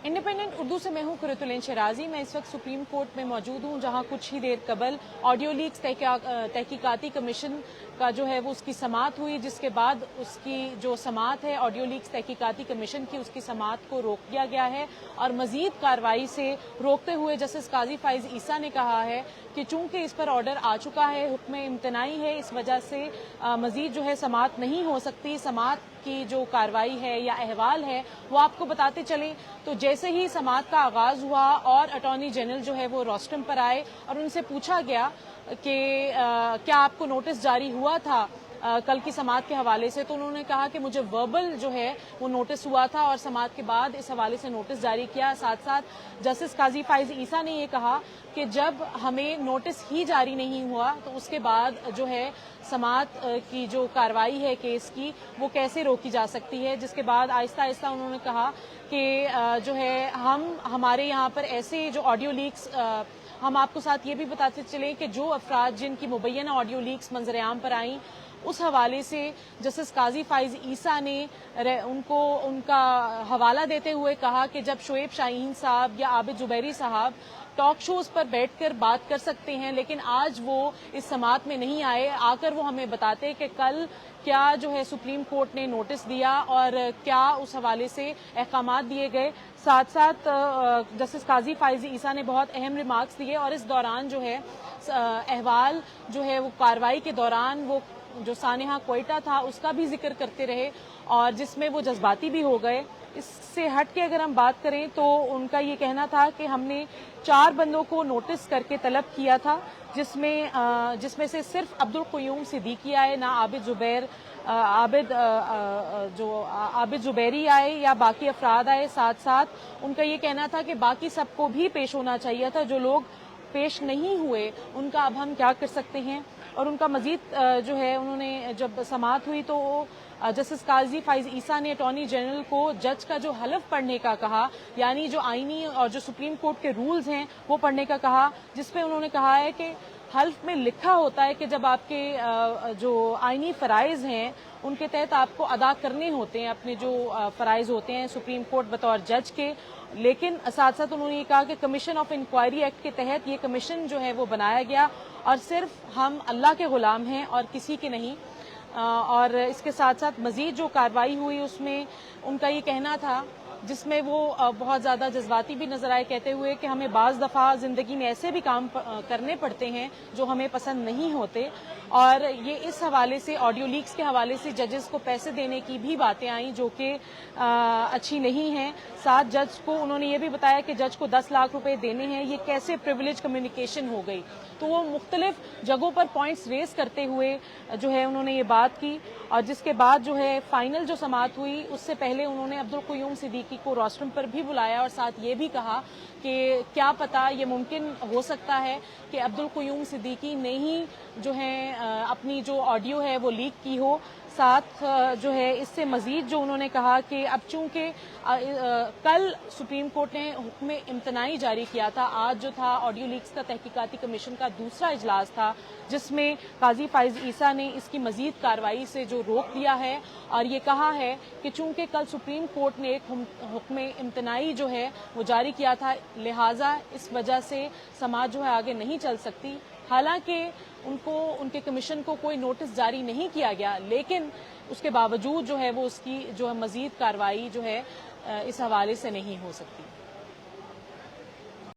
Independent Urdu से मैं हूं कुरतुल शराजी। मैं इस वक्त सुप्रीम कोर्ट में मौजूद हूं, जहां कुछ ही देर कबल ऑडियो लीक्स तहकीकाती कमीशन का जो है वो उसकी समाअत हुई, जिसके बाद उसकी जो समाअत है ऑडियो लीक्स तहकीकाती कमीशन की, उसकी समाअत को रोक दिया गया है और मजीद कार्रवाई से रोकते हुए जस्टिस काजी फाइज ईसा ने कहा है कि चूंकि इस पर ऑर्डर आ चुका है, हुक्म इम्तनाई है, इस वजह से मजीद जो है समाअत नहीं हो सकती। समाअत की जो कार्रवाई है या अहवाल है वो आपको बताते चलें तो जैसे ही समाअत का आगाज हुआ और अटॉर्नी जनरल जो है वो रोस्टम पर आए और उनसे पूछा गया कि क्या आपको नोटिस जारी हुआ था कल की समाअत के हवाले से, तो उन्होंने कहा कि मुझे वर्बल जो है वो नोटिस हुआ था और समाअत के बाद इस हवाले से नोटिस जारी किया। साथ साथ जस्टिस काजी फाइज ईसा ने ये कहा कि जब हमें नोटिस ही जारी नहीं हुआ तो उसके बाद जो है समाअत की जो कार्रवाई है केस की वो कैसे रोकी जा सकती है। जिसके बाद आहिस्ता आहिस्ता उन्होंने कहा कि जो है हमारे यहाँ पर ऐसे जो ऑडियो लीक्स, हम आपको साथ ये भी बताते चलें कि जो अफराद जिनकी मुबैना ऑडियो लीक्स मंजर आम पर आईं, उस हवाले से जस्टिस काजी फाइज ईसा ने उनको उनका हवाला देते हुए कहा कि जब शोएब शाहीन साहब या आबिद जुबैरी साहब टॉक शोज पर बैठकर बात कर सकते हैं, लेकिन आज वो इस समाअत में नहीं आए, आकर वो हमें बताते कि कल क्या जो है सुप्रीम कोर्ट ने नोटिस दिया और क्या उस हवाले से अहकामात दिए गए। साथ साथ जस्टिस काजी फाइज ईसा ने बहुत अहम रिमार्क्स दिए और इस दौरान जो है अहवाल जो है वो कार्रवाई के दौरान वो जो सानेहा कोयटा था उसका भी जिक्र करते रहे और जिसमें वो जज्बाती भी हो गए। इससे हट के अगर हम बात करें तो उनका ये कहना था कि हमने 4 बंदों को नोटिस करके तलब किया था, जिसमें से सिर्फ अब्दुल क़य्यूम सिद्दीकी आए, ना आबिद जुबैरी आए या बाकी अफराद आए। साथ साथ उनका ये कहना था कि बाकी सबको भी पेश होना चाहिए था, जो लोग पेश नहीं हुए उनका अब हम क्या कर सकते हैं। और उनका मजीद जो है उन्होंने जब समाअत हुई तो जस्टिस काजी फाइज ईसा ने अटॉर्नी जनरल को जज का जो हलफ पढ़ने का कहा, यानी जो आईनी और जो सुप्रीम कोर्ट के रूल्स हैं वो पढ़ने का कहा, जिसपे उन्होंने कहा है कि हल्फ में लिखा होता है कि जब आपके जो आईनी फराइज हैं उनके तहत आपको अदा करने होते हैं, अपने जो फराइज होते हैं सुप्रीम कोर्ट बतौर जज के। लेकिन साथ साथ उन्होंने ये कहा कि कमीशन ऑफ इंक्वायरी एक्ट के तहत ये कमीशन जो है वो बनाया गया और सिर्फ हम अल्लाह के गुलाम हैं और किसी के नहीं। और इसके साथ साथ मजीद जो कार्रवाई हुई उसमें उनका ये कहना था, जिसमें वो बहुत ज़्यादा जज्बाती भी नजर आए, कहते हुए कि हमें बाज़ दफ़ा ज़िंदगी में ऐसे भी काम करने पड़ते हैं जो हमें पसंद नहीं होते। और ये इस हवाले से ऑडियो लीक्स के हवाले से जजेस को पैसे देने की भी बातें आई जो कि अच्छी नहीं हैं। साथ जज को उन्होंने ये भी बताया कि जज को 10 लाख रुपए देने हैं, ये कैसे प्रिविलेज कम्युनिकेशन हो गई। तो वो मुख्तलिफ जगहों पर पॉइंट्स रेस करते हुए जो है उन्होंने ये बात की। और जिसके बाद जो है फाइनल जो समाअत हुई उससे पहले उन्होंने अब्दुल क़य्यूम सिद्दीकी को रोस्टम पर भी बुलाया और साथ ये भी कहा कि क्या पता ये मुमकिन हो सकता है कि अब्दुल क़य्यूम सिद्दीकी ने ही जो है अपनी जो ऑडियो है वो लीक की हो। साथ जो है इससे मजीद जो उन्होंने कहा कि अब चूंकि कल सुप्रीम कोर्ट ने हुक्म इम्तनाई जारी किया था, आज जो था ऑडियो लीक्स का तहकीकाती कमीशन का दूसरा इजलास था, जिसमें काजी फाइज ईसा ने इसकी मजीद कार्रवाई से जो रोक दिया है और ये कहा है कि चूंकि कल सुप्रीम कोर्ट ने एक हुक्म इम्तनाई जो है वो जारी किया था, लिहाजा इस वजह से समाज जो है आगे नहीं चल सकती। हालांकि उनके कमीशन को कोई नोटिस जारी नहीं किया गया, लेकिन उसके बावजूद जो है वो उसकी जो है मजीद कार्रवाई जो है इस हवाले से नहीं हो सकती।